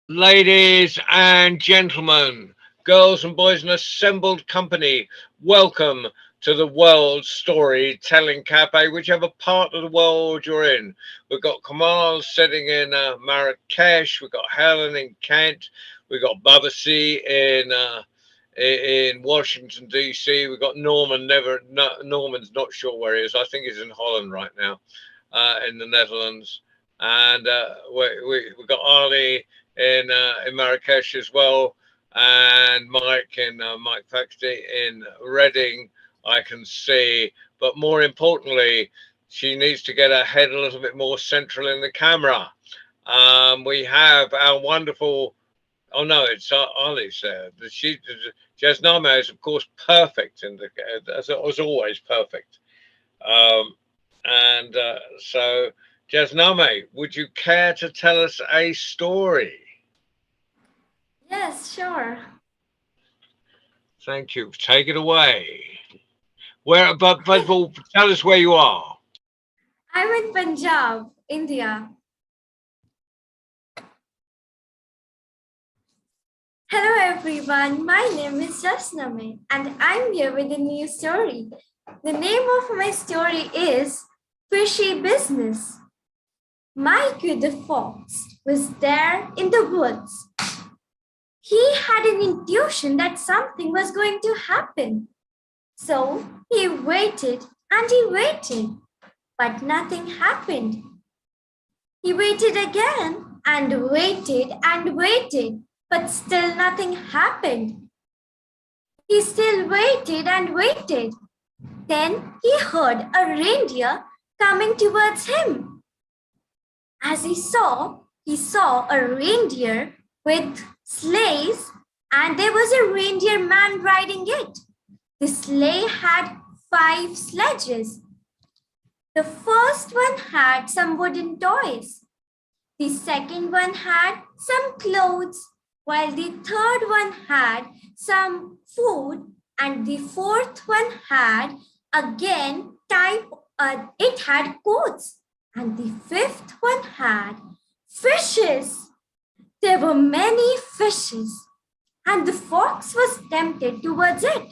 Ladies and gentlemen, girls and boys in assembled company, welcome to the World Storytelling Cafe, whichever part of the world you're in. We've got Kamal sitting in Marrakesh, we've got Helen in Kent, we've got Babasi in Washington DC. We've got Norman. Norman's not sure where he is. I think he's in Holland right now, in the Netherlands, and we've got Ali in Marrakesh as well, and Mike Faxty in Reading. I can see, but more importantly, she needs to get her head a little bit more central in the camera. We have our wonderful. Oh no, it's Ali's there. Jasnama is of course perfect, and as always perfect. Um, and so, Jasname, would you care to tell us a story? Yes, sure. Thank you. Take it away. Where, but first of all, tell us where you are. I'm in Punjab, India. Hello everyone, my name is Jasname and I'm here with a new story. The name of my story is Fishy Business. Mike the fox was there in the woods. He had an intuition that something was going to happen. So he waited and he waited, but nothing happened. He waited again and waited, but still nothing happened. He still waited and waited. Then he heard a reindeer coming towards him. As he saw a reindeer with sleighs, and there was a reindeer man riding it. The sleigh had 5 sledges. The first one had some wooden toys. The second one had some clothes, while the third one had some food, and the fourth one had again it had coats, and the fifth one had fishes. There were many fishes, and the fox was tempted towards it.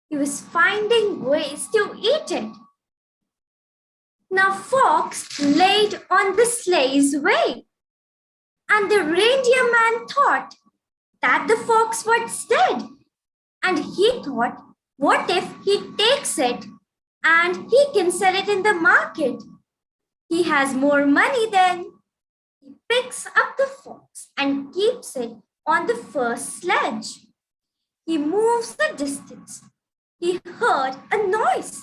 He was finding ways to eat it. Now Fox laid on the sleigh's way, and the reindeer man thought that the fox was dead. And he thought, what if he takes it and he can sell it in the market? He has more money then. He picks up the fox and keeps it on the first sledge. He moves the distance. He heard a noise.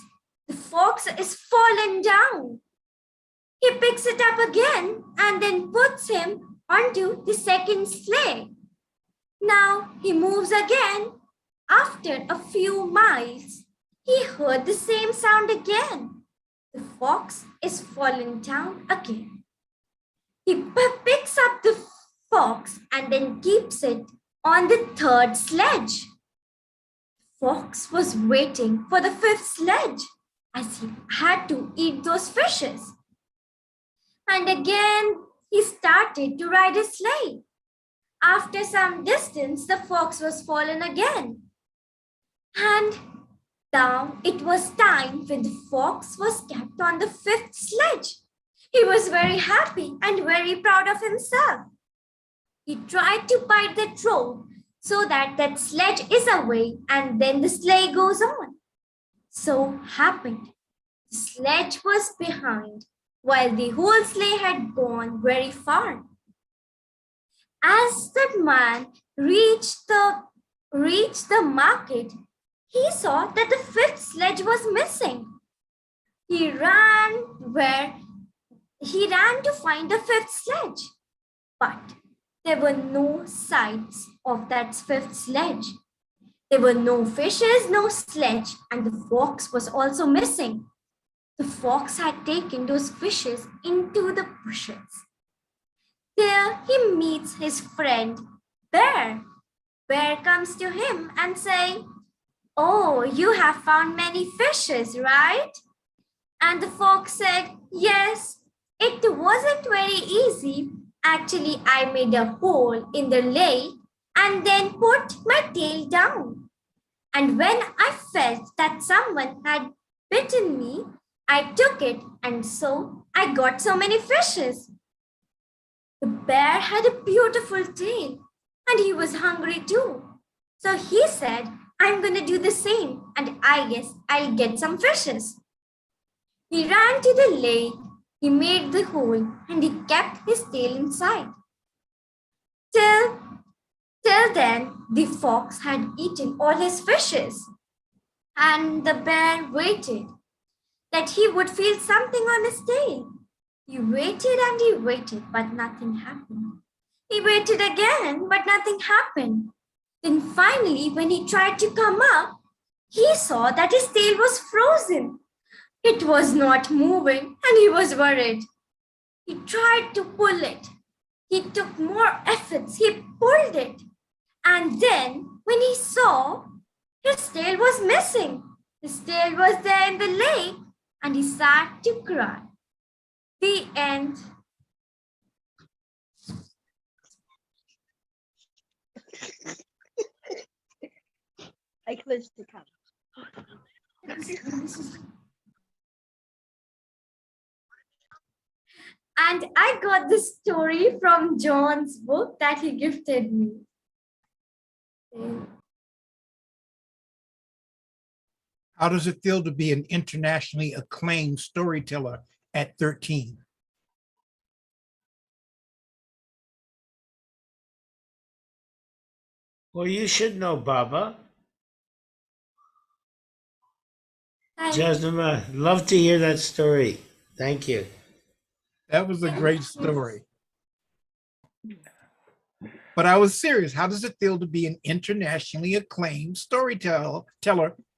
The fox is fallen down. He picks it up again and then puts him onto the second sleigh. Now he moves again. After a few miles, he heard the same sound again. The fox is fallen down again. He picks up the fox and then keeps it on the third sledge. Fox was waiting for the fifth sledge as he had to eat those fishes. And again, he started to ride a sleigh. After some distance, the fox was fallen again. And now it was time when the fox was kept on the fifth sledge. He was very happy and very proud of himself. He tried to bite the rope so that that sledge is away and then the sleigh goes on. So happened. The sledge was behind while the whole sleigh had gone very far. As that man reached the market, he saw that the fifth sledge was missing. He ran to find the fifth sledge, but there were no signs of that fifth sledge. There were no fishes, no sledge, and the fox was also missing. The fox had taken those fishes into the bushes. There he meets his friend Bear. Bear comes to him and say, "Oh, you have found many fishes, right?" And the fox said, "Yes, it wasn't very easy, Actually, I made a hole in the lake and then put my tail down. And when I felt that someone had bitten me, I took it and so I got so many fishes. The bear had a beautiful tail and he was hungry too. So he said, I'm going to do the same and I guess I'll get some fishes. He ran to the lake, he made the hole and he kept his tail inside. Till, till then, the fox had eaten all his fishes and the bear waited that he would feel something on his tail. He waited and he waited, but nothing happened. He waited again, but nothing happened. Then finally, when he tried to come up, he saw that his tail was frozen. It was not moving and he was worried. He tried to pull it. He took more efforts. He pulled it. And then, when he saw, his tail was missing. His tail was there in the lake and he sat to cry. The end. I closed the camera. And I got this story from John's book that he gifted me. How does it feel to be an internationally acclaimed storyteller at 13? Well, you should know, Baba. Jasnama, love to hear that story. Thank you. That was a great story. But I was serious. How does it feel to be an internationally acclaimed storyteller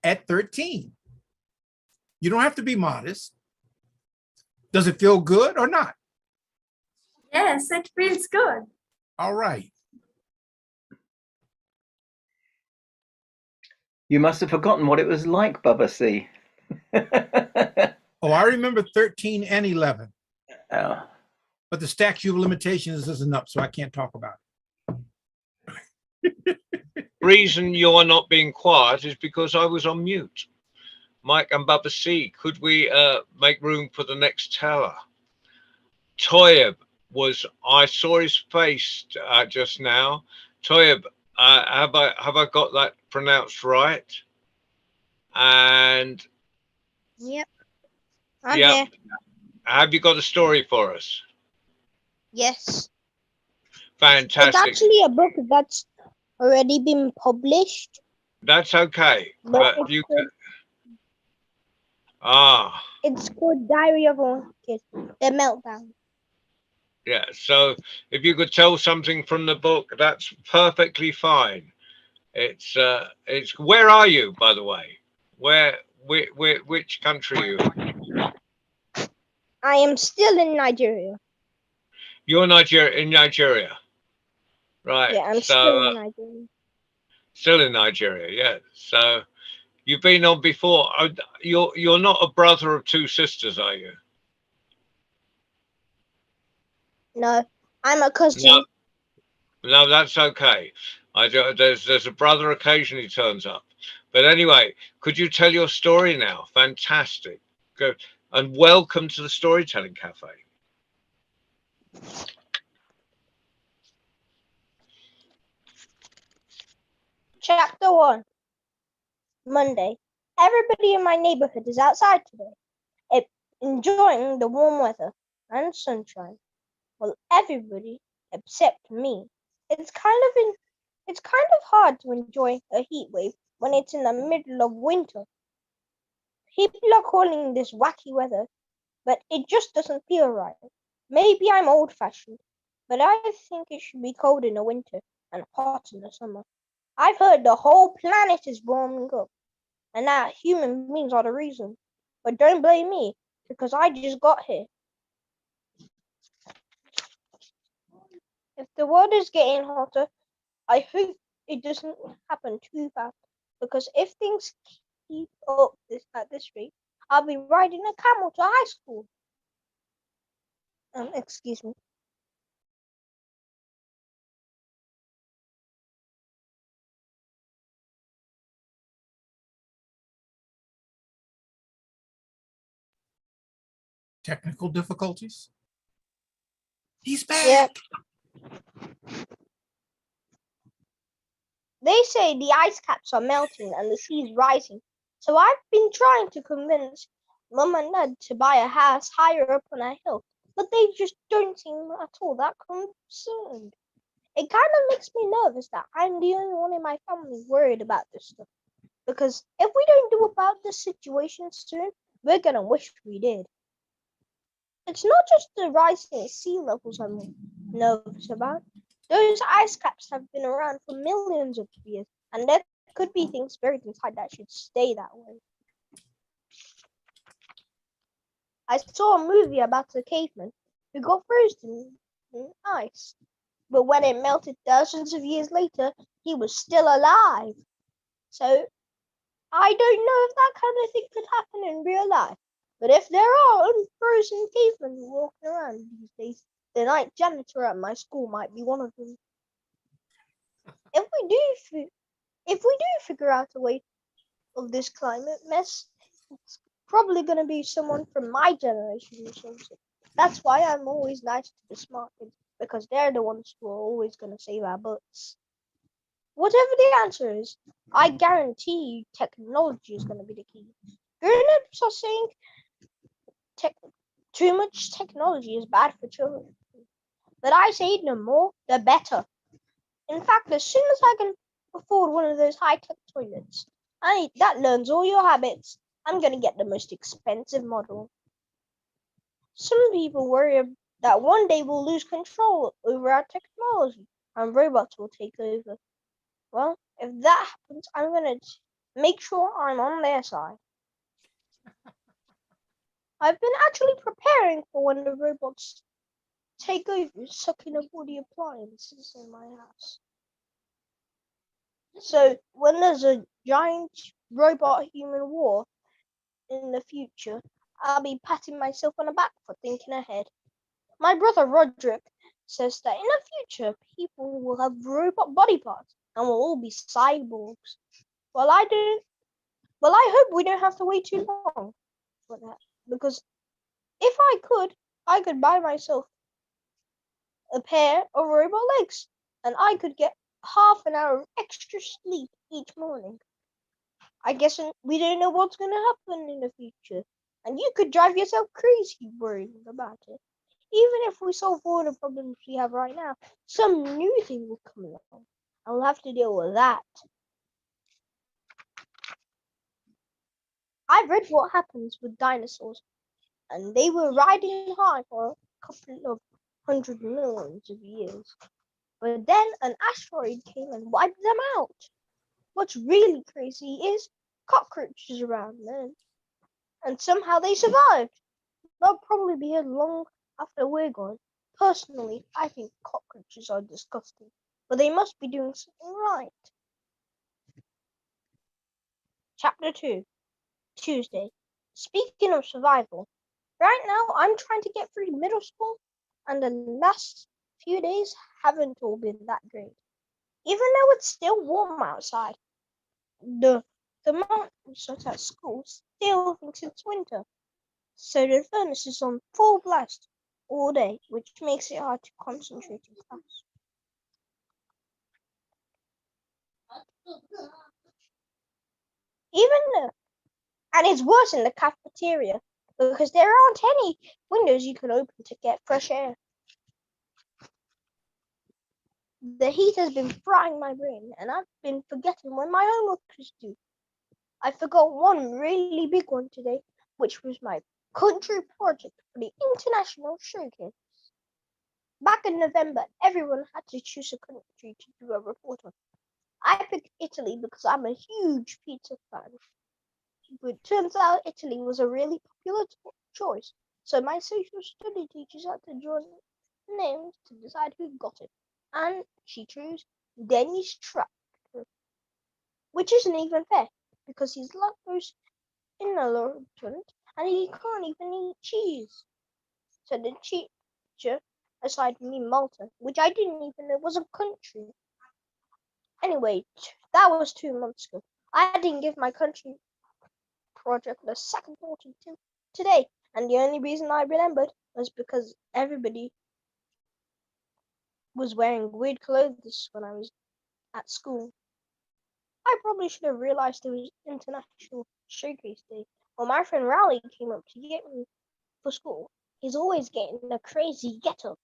at 13? You don't have to be modest. Does it feel good or not? Yes, it feels good. All right. You must have forgotten what it was like, Bubba C. Oh, I remember 13 and 11. Oh. But the statute of limitations isn't up, so I can't talk about it. Reason you're not being quiet is because I was on mute. Mike and Bubba C, could we make room for the next teller? Toyib I saw his face just now. Toyib, have I got that pronounced right? And Yep. I'm yeah, here. have you got a story for us? Yes. Fantastic. It's actually a book that's already been published. That's okay, but you can. It's called Diary of a Kid, The Meltdown. Yeah, so if you could tell something from the book, that's perfectly fine. It's where are you, by the way? Which country are you? I am still in Nigeria. You're in Nigeria, right? Yeah, I'm so still in Nigeria. still in Nigeria, yeah. So you've been on before. You're not a brother of two sisters, are you? No, I'm a cousin. No, that's okay. There's a brother occasionally turns up, but anyway, could you tell your story now? Fantastic, good, and welcome to the Storytelling Cafe. Chapter 1. Monday. Everybody in my neighborhood is outside today, enjoying the warm weather and sunshine. Well, everybody except me. It's kind of hard to enjoy a heat wave when it's in the middle of winter. People are calling this wacky weather, but it just doesn't feel right. Maybe I'm old-fashioned, but I think it should be cold in the winter and hot in the summer. I've heard the whole planet is warming up, and that human beings are the reason. But don't blame me, because I just got here. If the world is getting hotter, I hope it doesn't happen too fast, because if things keep up at this rate, I'll be riding a camel to high school. Excuse me. Technical difficulties? He's Yeah. back. They say the ice caps are melting and the sea's rising. So I've been trying to convince Mum and Dad to buy a house higher up on a hill, but they just don't seem at all that concerned. It kind of makes me nervous that I'm the only one in my family worried about this stuff. Because if we don't do about this situation soon, we're gonna wish we did. It's not just the rising sea levels I'm nervous about. Those ice caps have been around for millions of years, and there could be things buried inside that should stay that way. I saw a movie about a caveman who got frozen in ice, but when it melted thousands of years later, he was still alive. So I don't know if that kind of thing could happen in real life. But if there are unfrozen cavemen walking around these days, the night janitor at my school might be one of them. If we do figure out a way of this climate mess, it's probably going to be someone from my generation who solves it. That's why I'm always nice to the smart kids, because they're the ones who are always going to save our butts. Whatever the answer is, I guarantee you technology is going to be the key. Grown-ups are saying too much technology is bad for children, but I say the more, the better. In fact, as soon as I can afford one of those high-tech toilets, that learns all your habits, I'm going to get the most expensive model. Some people worry that one day we'll lose control over our technology and robots will take over. Well, if that happens, I'm going to make sure I'm on their side. I've been actually preparing for when the robots take over, sucking up all the appliances in my house. So when there's a giant robot human war in the future, I'll be patting myself on the back for thinking ahead. My brother Roderick says that in the future people will have robot body parts and we'll all be cyborgs. Well, I hope we don't have to wait too long for that, because if I could buy myself a pair of robot legs and I could get half an hour of extra sleep each morning. I guess we don't know what's going to happen in the future, and you could drive yourself crazy worrying about it. Even if we solve all the problems we have right now, some new thing will come along, and we'll have to deal with that. I've read what happens with dinosaurs, and they were riding high for a couple of 100 millions of years. But then an asteroid came and wiped them out. What's really crazy is cockroaches around then, and somehow they survived. They'll probably be here long after we're gone. Personally, I think cockroaches are disgusting, but they must be doing something right. Chapter 2, Tuesday. Speaking of survival, right now I'm trying to get through middle school, and the last few days haven't all been that great. Even though it's still warm outside, the thermostat at school still thinks it's winter. So the furnace is on full blast all day, which makes it hard to concentrate in class. And it's worse in the cafeteria because there aren't any windows you can open to get fresh air. The heat has been frying my brain, and I've been forgetting when my homework is due. I forgot one really big one today, which was my country project for the international showcase. Back in November, everyone had to choose a country to do a report on. I picked Italy because I'm a huge pizza fan. But it turns out Italy was a really popular choice, so my social study teachers had to join names to decide who got it. And she chose Dennis Tractor, which isn't even fair because he's lactose intolerant and he can't even eat cheese. So the teacher assigned me Malta, which I didn't even know was a country. Anyway, that was 2 months ago. I didn't give my country project a second thought until today, And the only reason I remembered was because everybody was wearing weird clothes when I was at school. I probably should have realized it was International Showcase Day. When my friend Rowley came up to get me for school, he's always getting a crazy get-up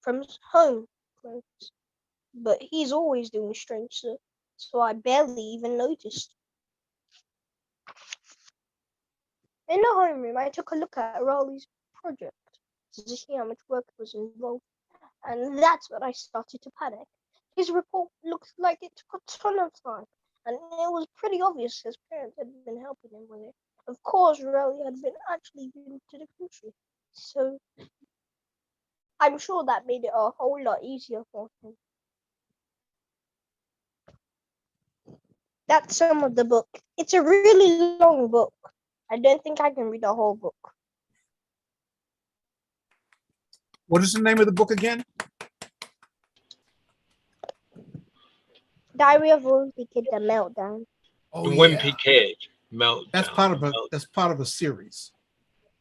from his home clothes. But he's always doing strange stuff, so I barely even noticed. In the homeroom, I took a look at Rowley's project to see how much work was involved, and that's when I started to panic. His report looked like it took a ton of time, and it was pretty obvious his parents had been helping him with it. Of course, Rowley had actually been to the country, so I'm sure that made it a whole lot easier for him. That's some of the book. It's a really long book. I don't think I can read the whole book. What is the name of the book again? Diary of a Wimpy Kid: The Meltdown. Oh, The yeah. Wimpy Kid Meltdown. That's part of a series.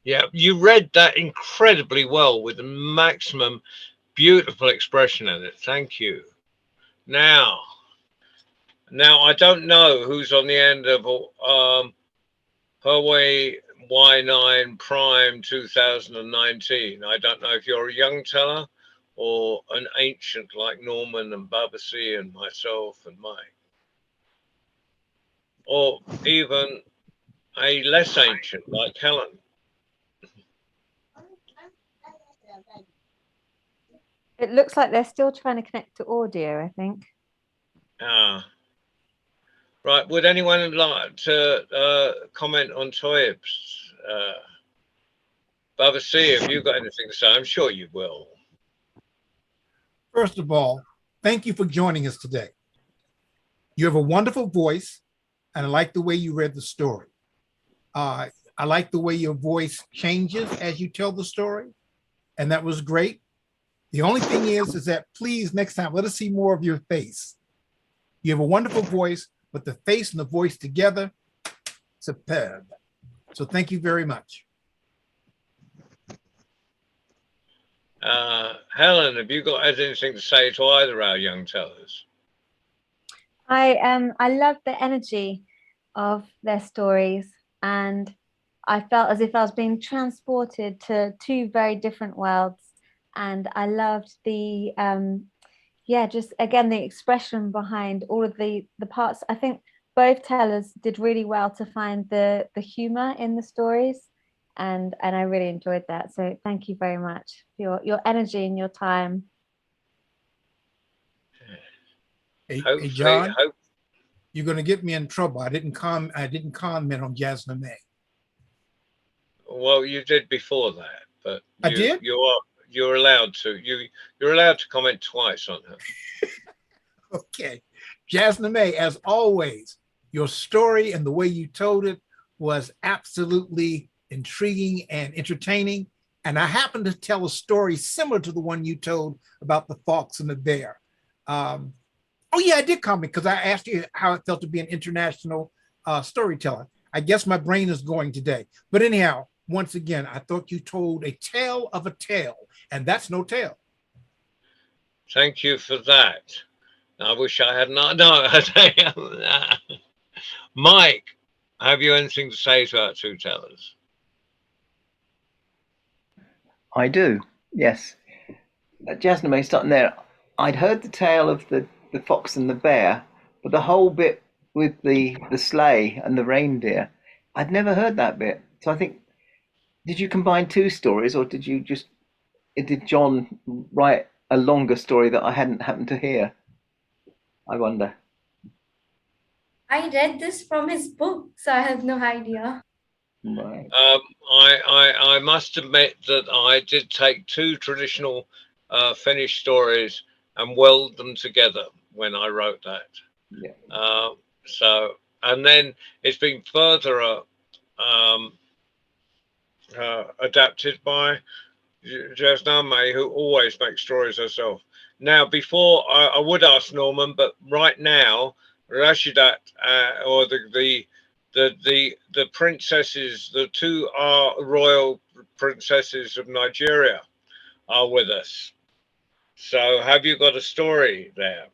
Yeah, you read that incredibly well with the maximum beautiful expression in it. Thank you. Now I don't know who's on the end of Huawei Y9 Prime 2019. I don't know if you're a young teller or an ancient like Norman and Babasi and myself and Mike, or even a less ancient like Helen. It looks like they're still trying to connect to audio, I think. Right. Would anyone like to comment on Toyib's? Babasi, have you got anything to say? I'm sure you will. First of all, thank you for joining us today. You have a wonderful voice, and I like the way you read the story. I like the way your voice changes as you tell the story, and that was great. The only thing is that please, next time, let us see more of your face. You have a wonderful voice, but the face and the voice together, superb. So thank you very much. Helen, have you got anything to say to either our young tellers? I love the energy of their stories, and I felt as if I was being transported to two very different worlds. And I loved the just again the expression behind all of the parts. I think both tellers did really well to find the humor in the stories, and I really enjoyed that. So thank you very much for your energy and your time. Hey, John, you're going to get me in trouble. I didn't comment on Jasna May. Well, you did before that, but I did. You're allowed to. You're allowed to comment twice on her. Okay, Jasna May, as always, your story and the way you told it was absolutely intriguing and entertaining. And I happened to tell a story similar to the one you told about the fox and the bear. Oh yeah, I did comment because I asked you how it felt to be an international storyteller. I guess my brain is going today. But anyhow, once again, I thought you told a tale of a tale, and that's no tale. Thank you for that. I wish I had not. No, Mike, have you anything to say to our two tellers? I do, yes. Jasna May, starting there, I'd heard the tale of the fox and the bear, but the whole bit with the sleigh and the reindeer, I'd never heard that bit. So I think, did you combine two stories, or did John write a longer story that I hadn't happened to hear? I wonder. I read this from his book, so I have no idea. Right. I must admit that I did take two traditional Finnish stories and weld them together when I wrote that. Yeah. So, and then it's been further adapted by Jasna May, who always makes stories herself. Now, before I would ask Norman, but right now, Rashidat or the the princesses, the two are royal princesses of Nigeria, are with us. So have you got a story there?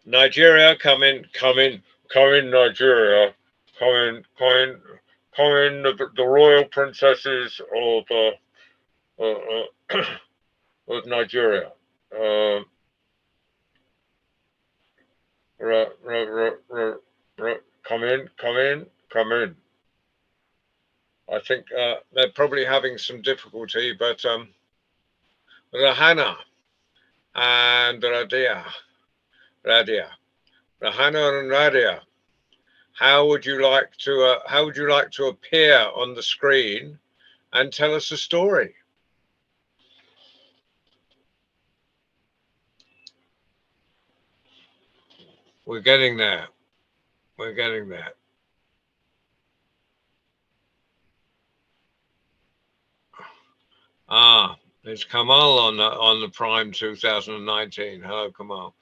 Nigeria, come in, Nigeria, come in, the royal princesses of Nigeria. Come in. I think they're probably having some difficulty, but Rahana and Rahana and Radia, how would you like to appear on the screen and tell us a story? We're getting there. We're getting there. There's Kamal on the Prime 2019. Hello, Kamal.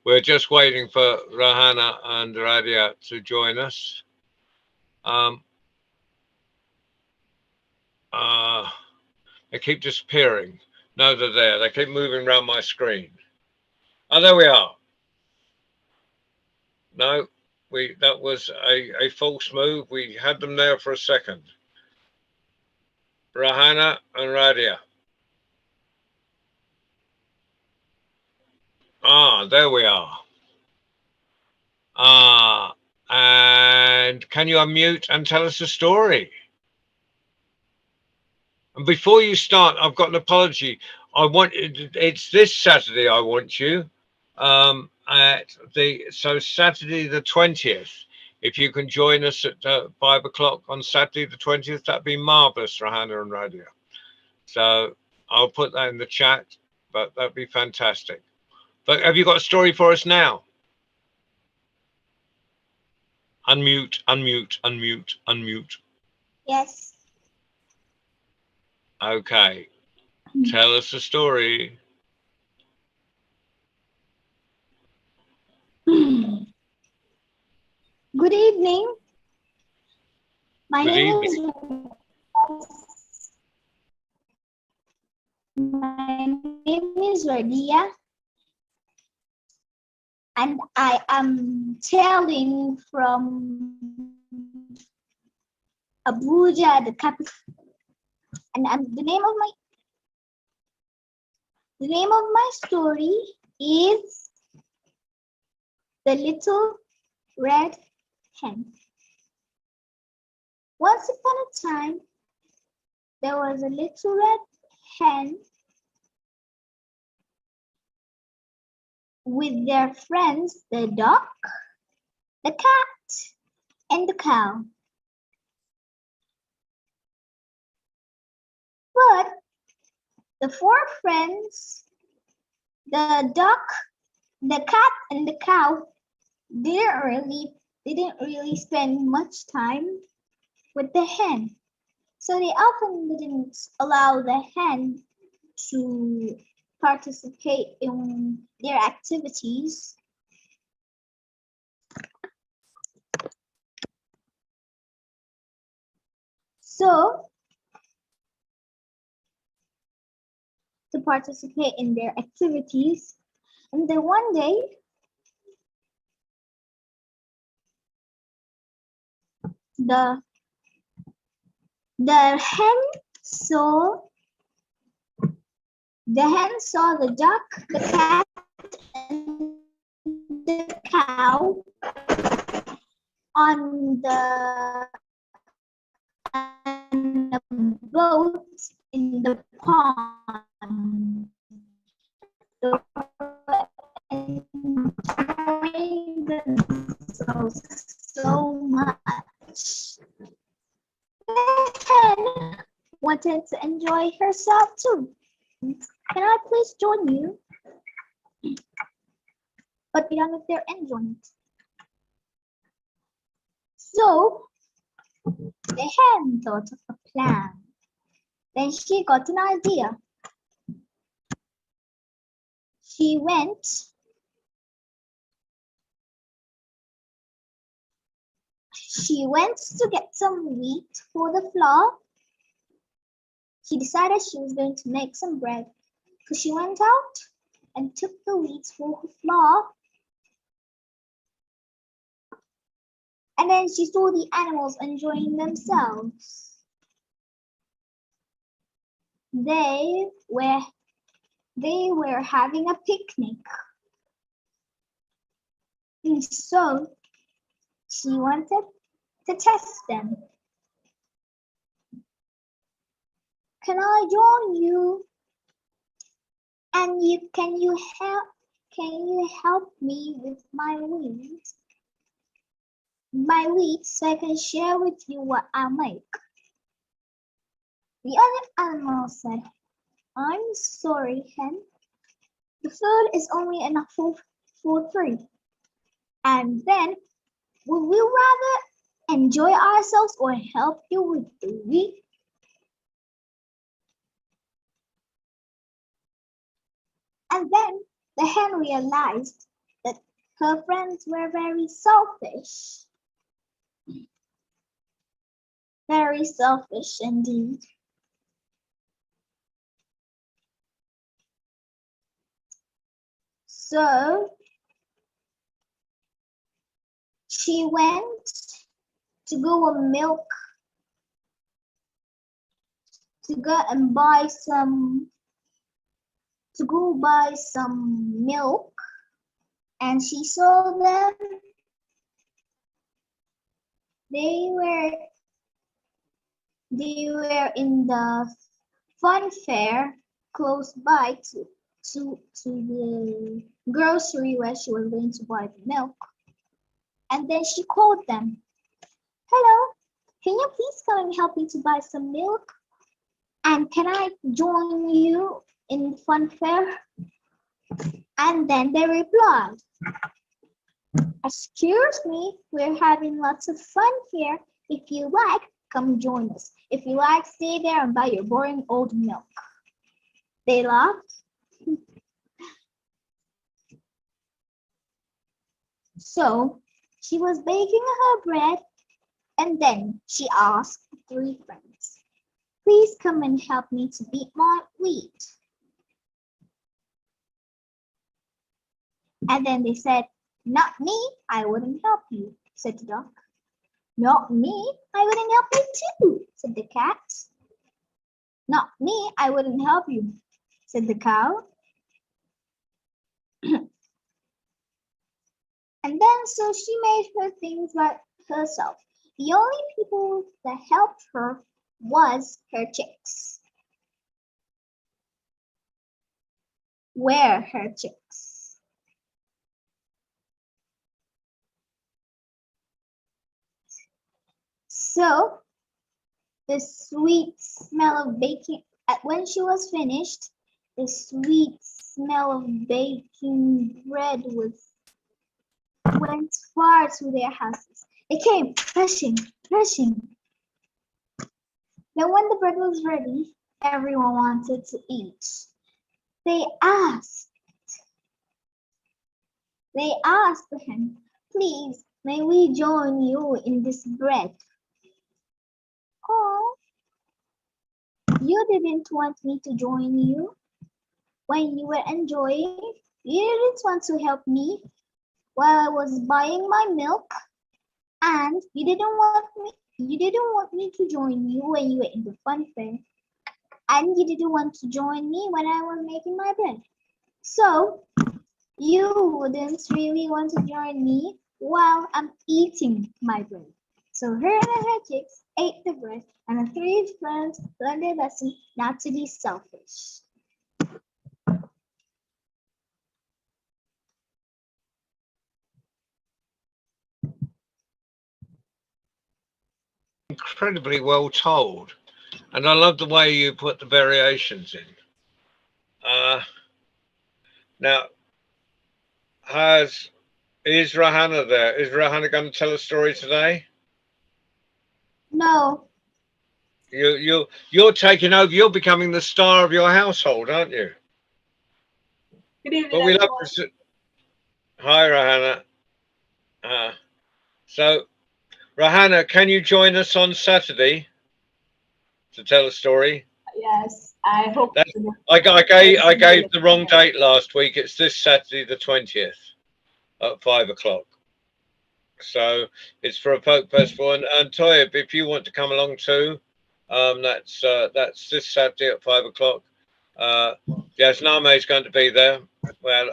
We're just waiting for Rahana and Radia to join us. They keep disappearing. No, they're there. They keep moving around my screen. Oh, there we are. No, that was a false move. We had them there for a second. Rahana and Radia. There we are. And can you unmute and tell us a story? And before you start, I've got an apology. It's this Saturday. I want you so Saturday the 20th. If you can join us at 5 o'clock on Saturday the 20th, that'd be marvelous, Rahana and Radia. So I'll put that in the chat, but that'd be fantastic. But have you got a story for us now? Unmute. Yes. Okay. Tell us a story. Good evening. My name is Radia, and I am telling from Abuja, the capital. And the name of my story is The Little Red Hen. Once upon a time, there was a little red hen with their friends, the duck, the cat, and the cow. But the four friends, the duck, the cat, and the cow, didn't really spend much time with the hen. So they often didn't allow the hen to participate in their activities. So to participate in their activities, and then one day the hen saw the duck, the cat, and the cow on a boat in the pond. They were enjoying themselves so much. The hen wanted to enjoy herself too. Can I please join you? But beyond if they're enjoying it. So the hen thought of a plan. Then she got an idea. She went She went to get some wheat for the flour. She decided she was going to make some bread. So she went out and took the wheat for her flour. And then she saw the animals enjoying themselves. They were having a picnic. And so she wanted to test them. Can I join you? And can you help me with my wheat? So I can share with you what I make. The other animal said, I'm sorry, hen. The food is only enough for three. And then, would we rather enjoy ourselves or help you with the wheat? And then the hen realized that her friends were very selfish. Very selfish indeed. So she went to go buy some milk, and she saw them. They were in the fun fair close by to the grocery where she was going to buy the milk. And then she called them. Hello, can you please come and help me to buy some milk? And can I join you in the fun fair? And then they replied, excuse me, we're having lots of fun here. If you like, come join us. If you like, stay there and buy your boring old milk. They laughed. So she was baking her bread, and then she asked the three friends, please come and help me to beat my wheat. And then they said, not me, I wouldn't help you, said the duck. Not me, I wouldn't help you too, said the cat. Not me, I wouldn't help you, said the cow. And then so she made her things by herself. The only people that helped her was her chicks. Were her chicks. So the sweet smell of baking, when she was finished, the sweet smell of baking bread went far to their houses. They came rushing. Then when the bread was ready, everyone wanted to eat. They asked the hen, please, may we join you in this bread? Oh, you didn't want me to join you when you were enjoying. You didn't want to help me while I was buying my milk, and you didn't want me to join you when you were in the fun fair, and you didn't want to join me when I was making my bread. So you wouldn't really want to join me while I'm eating my bread. So her and her chicks ate the bread, and the three friends learned their lesson not to be selfish. Incredibly well told, and I love the way you put the variations in. Now, is Rahana there? Is Rahana going to tell a story today? No. You're taking over. You're becoming the star of your household, aren't you? Good evening, But we love everyone. to. Hi, Rahana. So Rahana, can you join us on Saturday to tell a story? Yes, I hope. That, I gave the wrong date last week. It's this Saturday, the 20th, at 5 o'clock. So it's for a folk festival. And Toyib, if you want to come along too, that's this Saturday at 5 o'clock. Jasname is going to be there. Well,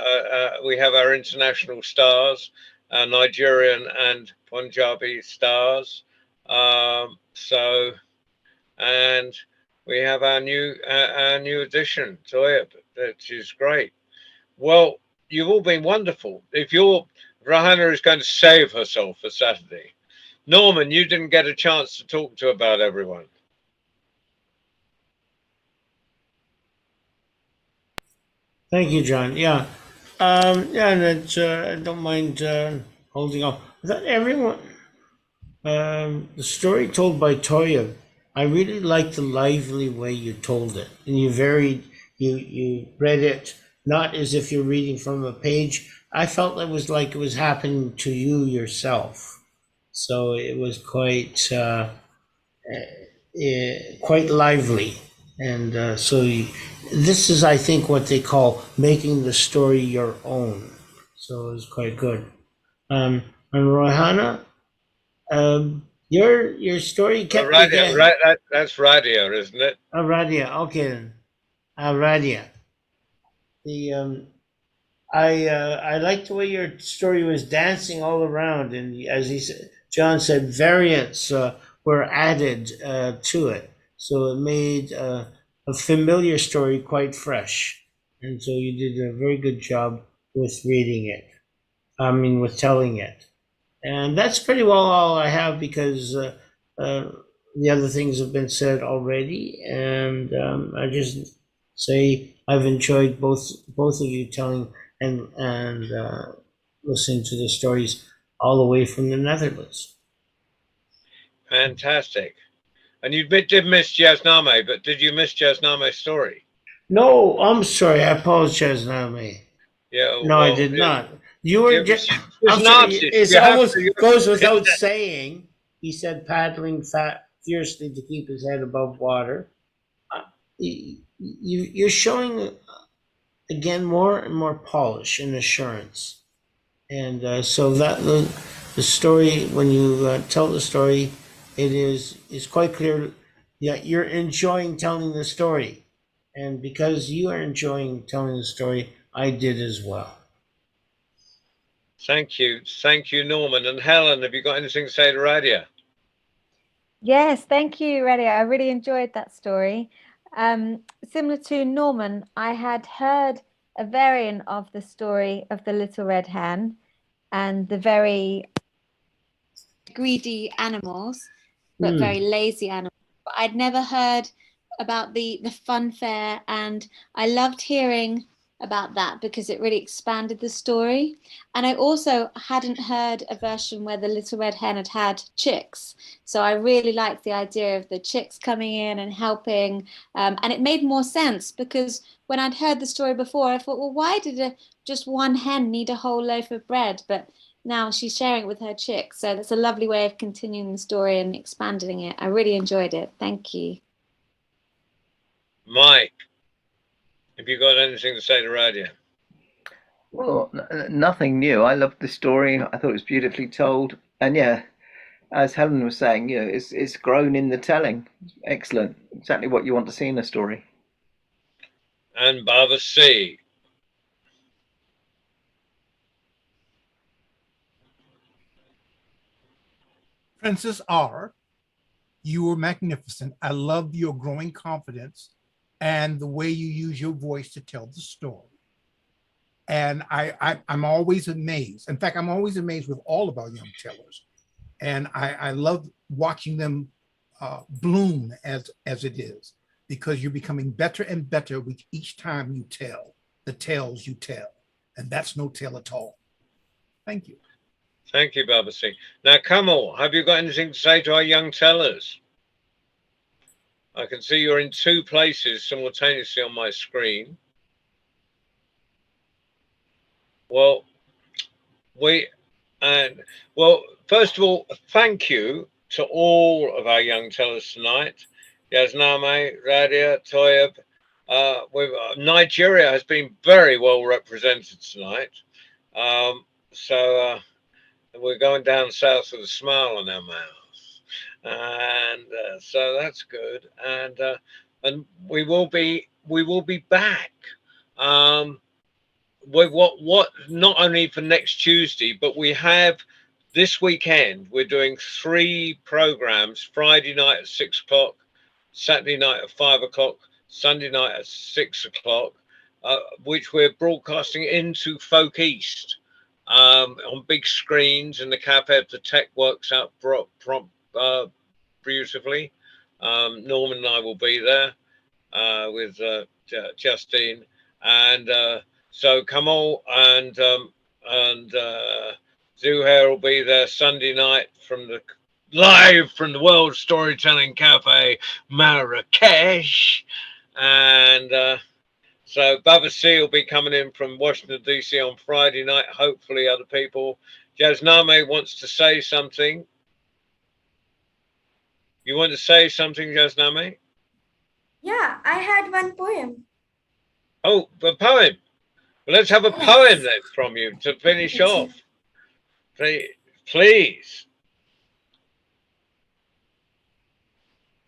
we have our international stars, our Nigerian and Punjabi stars. And we have our new addition, Toyib, which is great. Well, you've all been wonderful. If Rahana is going to save herself for Saturday. Norman, you didn't get a chance to talk to about everyone. Thank you, John. Yeah. Yeah, and I don't mind holding on. I thought everyone, the story told by Toya, I really liked the lively way you told it. And you read it not as if you're reading from a page. I felt it was like it was happening to you yourself. So it was quite lively. And this is, I think, what they call making the story your own. So it was quite good. And Rohana, your story kept me Radia, that's Radia, isn't it? Radia, okay then. Radia. The I liked the way your story was dancing all around, and as John said, variants were added to it. So it made a familiar story quite fresh. And so you did a very good job with reading it. With telling it. And that's pretty well all I have, because the other things have been said already. And I just say I've enjoyed both of you telling and listening to the stories all the way from the Netherlands. Fantastic. And you did miss Jasname, but did you miss Jasname's story? No, I'm sorry. I apologize, Name. Yeah. No, I did not. You were just. It almost goes without saying. He said, paddling fiercely to keep his head above water. You're showing again more and more polish and assurance, and so that the story, when you tell the story, it is quite clear that you're enjoying telling the story, and because you are enjoying telling the story, I did as well. Thank you, Norman. And Helen, have you got anything to say to Radia? Yes, thank you, Radia. I really enjoyed that story. Similar to Norman, I had heard a variant of the story of the Little Red Hen and the very greedy animals, but very lazy animals. But I'd never heard about the fun fair, and I loved hearing about that because it really expanded the story. And I also hadn't heard a version where the Little Red Hen had chicks, so I really liked the idea of the chicks coming in and helping, and it made more sense because when I'd heard the story before, I thought, well, why did just one hen need a whole loaf of bread? But now she's sharing it with her chicks, so that's a lovely way of continuing the story and expanding it. I really enjoyed it. Thank you. Mike, have you got anything to say to Radia? Well, nothing new. I loved the story. I thought it was beautifully told. And yeah, as Helen was saying, it's grown in the telling. Excellent. Exactly what you want to see in a story. And Baba C. Princess R, you were magnificent. I love your growing confidence and the way you use your voice to tell the story. And I'm always amazed. In fact, I'm always amazed with all of our young tellers. And I love watching them bloom as it is, because you're becoming better and better with each time you tell the tales you tell. And that's no tale at all. Thank you. Thank you, Baba C. Now, Kamal, have you got anything to say to our young tellers? I can see you're in two places simultaneously on my screen. Well, And well, first of all, thank you to all of our young tellers tonight. Yazname, Radia, Toyab. Nigeria has been very well represented tonight. So we're going down south with a smile on our mouths, and so that's good. And we will be back. What not only for next Tuesday, but we have this weekend. We're doing 3 programs: Friday night at 6 o'clock, Saturday night at 5 o'clock, Sunday night at 6 o'clock, which we're broadcasting into Folk East on big screens in the cafe. The tech works out beautifully. Norman and I will be there with Justine, and so Kamal and Zuhair will be there Sunday night live from the World Storytelling Cafe, Marrakesh. And so Baba C will be coming in from Washington, D.C. on Friday night. Hopefully other people. Jasname wants to say something. You want to say something, Jasname? Yeah, I had one poem. Oh, a poem. Well, let's have a poem then from you to finish off. Please.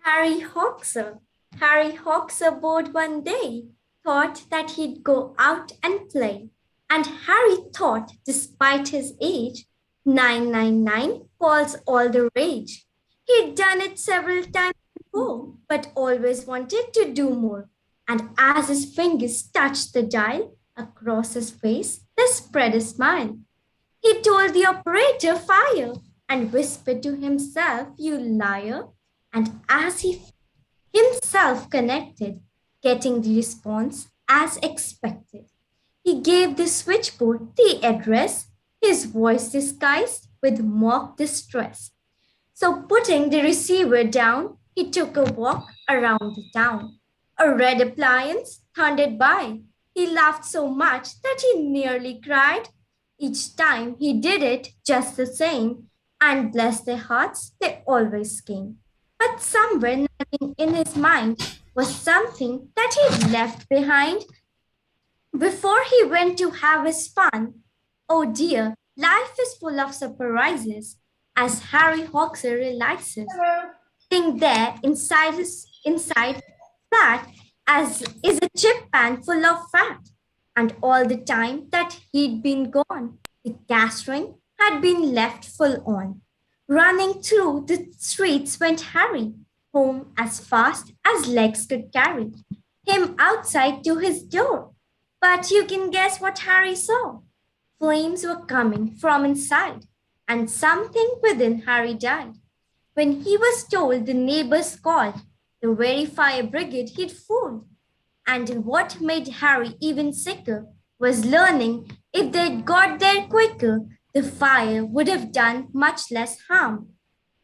Harry Hawkser. Harry Hawkser bored one day, thought that he'd go out and play. And Harry thought, despite his age, 999 calls all the rage. He'd done it several times before, but always wanted to do more. And as his fingers touched the dial, across his face there spread a smile. He told the operator fire and whispered to himself, you liar. And as he himself connected, getting the response as expected, he gave the switchboard the address, his voice disguised with mock distress. So putting the receiver down, he took a walk around the town. A red appliance thundered by. He laughed so much that he nearly cried. Each time he did it just the same, and bless their hearts, they always came. But somewhere nagging in his mind was something that he'd left behind before he went to have his fun. Oh dear, life is full of surprises, as Harry Hawkser realizes. Sitting there inside flat as is a chip pan full of fat. And all the time that he'd been gone, the gas ring had been left full on. Running through the streets went Harry, home as fast as legs could carry him outside to his door. But you can guess what Harry saw. Flames were coming from inside, and something within Harry died. When he was told, the neighbors called, the very fire brigade he'd fooled. And what made Harry even sicker was learning if they'd got there quicker, the fire would have done much less harm.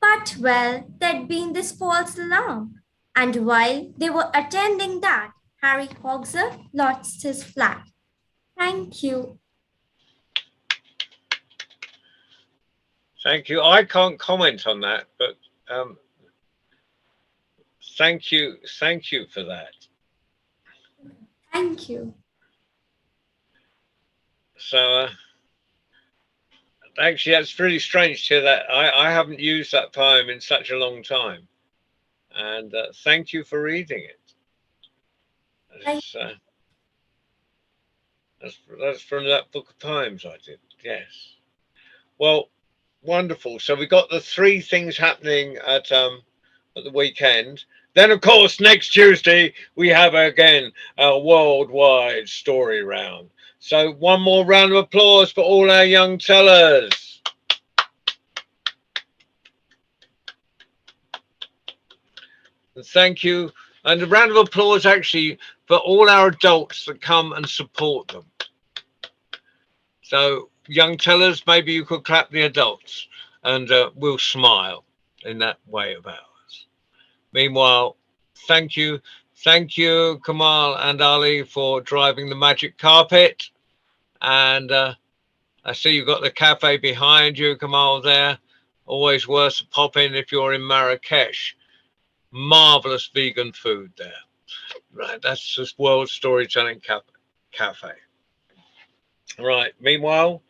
But well, there'd been this false alarm. And while they were attending that, Harry Hawkser lost his flat. Thank you. Thank you. I can't comment on that, but thank you for that. Thank you. So actually, that's really strange to hear that. I haven't used that poem in such a long time, and thank you for reading it. That's from that book of poems I did. Yes. Well, wonderful. So we got the 3 things happening at the weekend. Then, of course, next Tuesday, we have again our worldwide story round. So one more round of applause for all our young tellers. And thank you. And a round of applause, actually, for all our adults that come and support them. So, young tellers, maybe you could clap the adults, and we'll smile in that way of ours. Meanwhile, thank you, Kamal and Ali, for driving the magic carpet, and I see you've got the cafe behind you, Kamal, there. Always worth a pop in if you're in Marrakesh. Marvelous vegan food there. Right, that's this World Storytelling Cafe. Right, meanwhile,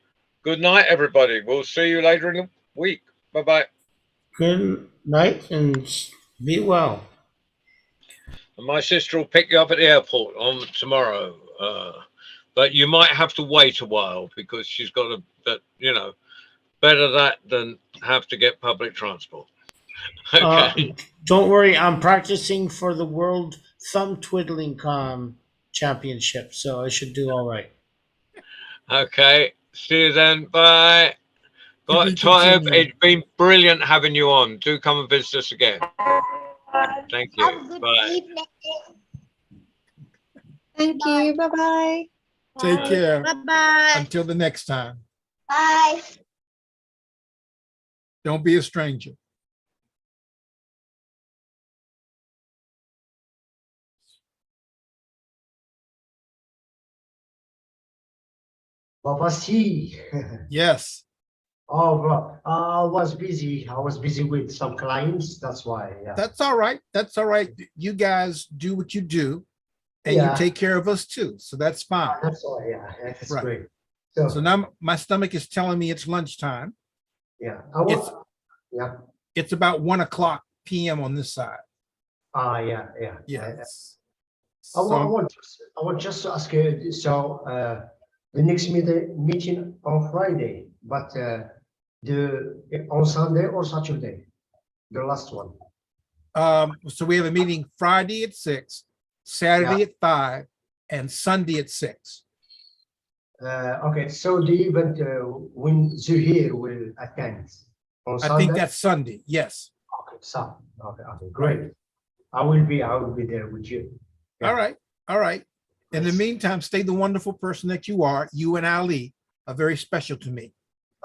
good night, everybody. We'll see you later in the week. Bye-bye. Good night and be well. And my sister will pick you up at the airport on tomorrow. But you might have to wait a while because she's got a, but you know, better that than have to get public transport. Okay. Don't worry, I'm practicing for the World Thumb Twiddling Championship, so I should do all right. Okay. See you then. Bye. To be Toyib, continued. it's been brilliant having you on. Do come and visit us again. Thank you. Have a good Bye. evening. Thank you. Bye-bye. Take care. Bye-bye. Until the next time. Bye. Don't be a stranger. Papa C. Yes. Oh, bro. I was busy. I was busy with some clients. That's why. Yeah. That's all right. That's all right. You guys do what you do, and Yeah. you take care of us too. So that's fine. That's all. Yeah. That's Right. great. So, So now my stomach is telling me it's lunchtime. yeah. it's- Yeah. It's about 1:00 p.m. on this side. Yeah. Yeah. Yes. I So, want just to ask you. So, the next meeting on Friday, but on Sunday or Saturday, the last one. so we have a meeting Friday at 6, Saturday at 5, and Sunday at 6. Okay. So the event when Zuhair will attend on I Sunday. think that's Sunday. Yes. Okay, so okay, great. I will be there with you. Yeah. All right. All right. In the Yes. meantime, stay the wonderful person that you are. You and Ali are very special to me.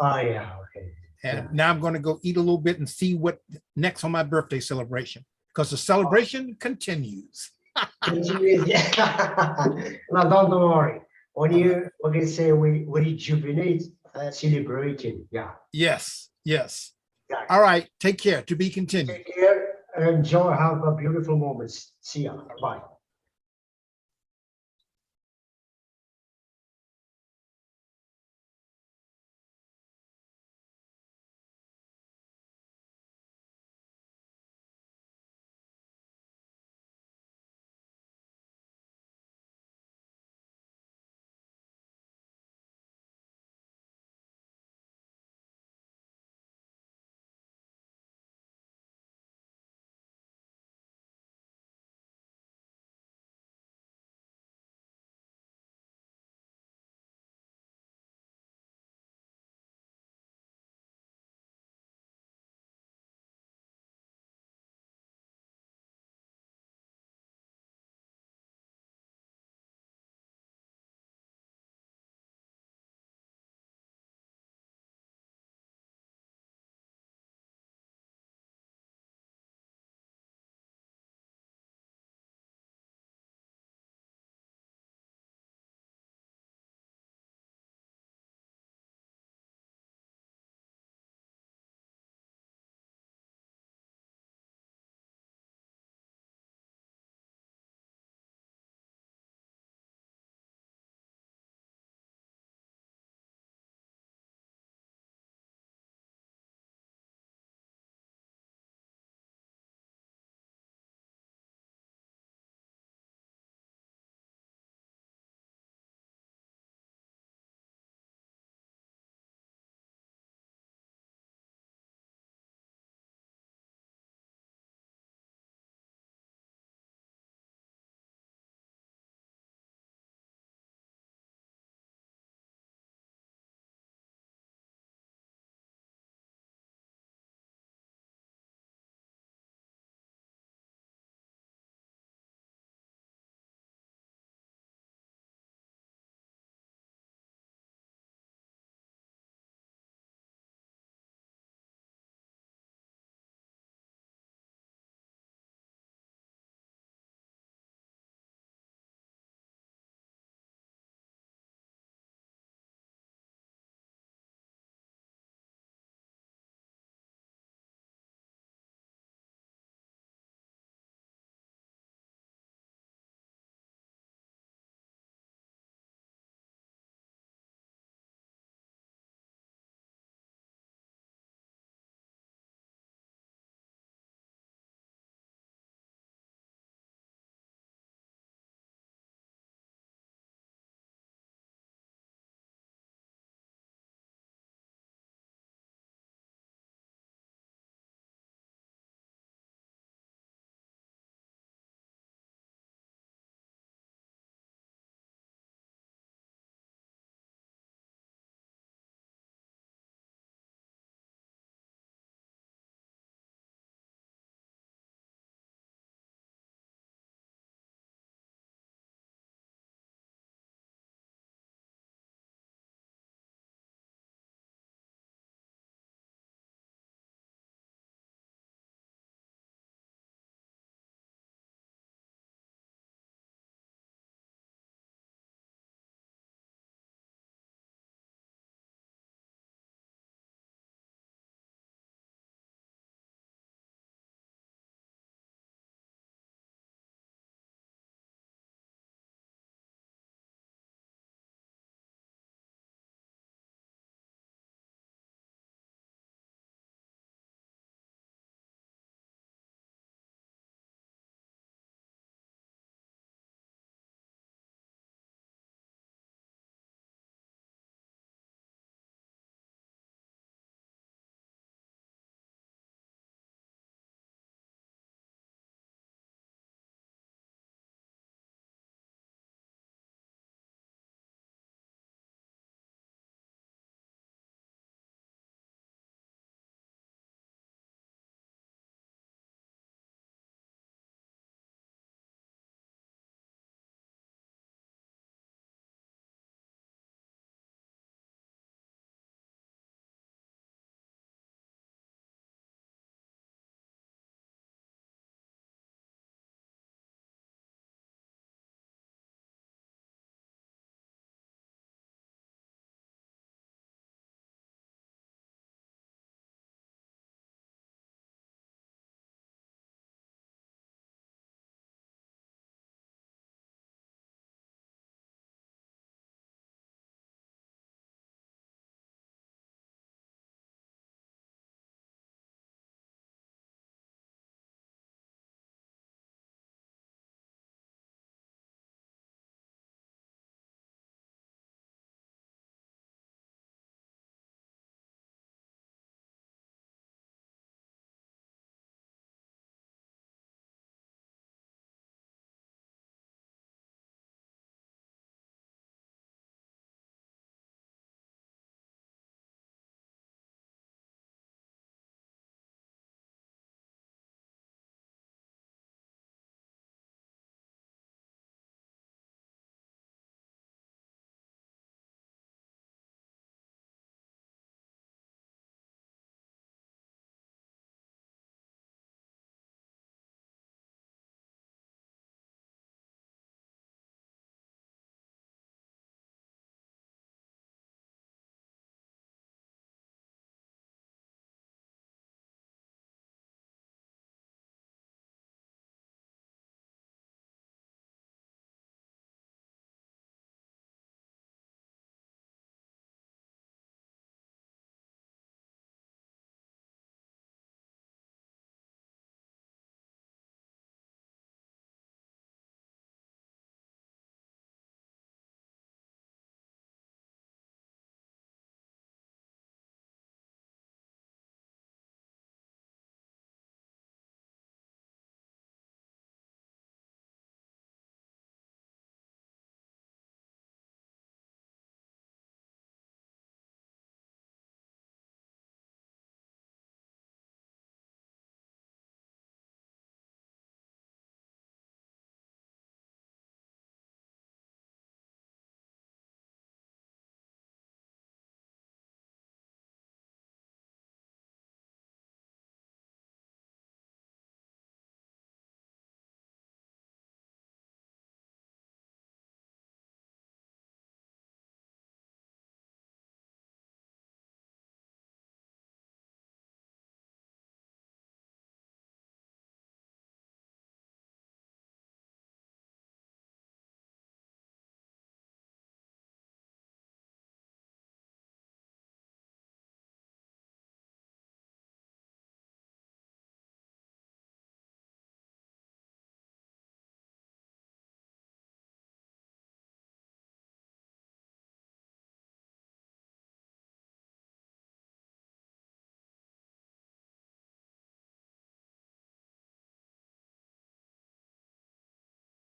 Yeah, okay. And Yeah. now I'm going to go eat a little bit and see what next on my birthday celebration, because the celebration continues. No, don't worry. When you say we rejuvenate, celebrating. Yeah. Yes. Yes. Yeah. All right. Take care. To be continued. Take care. Enjoy. Have a beautiful moment. See ya. Bye.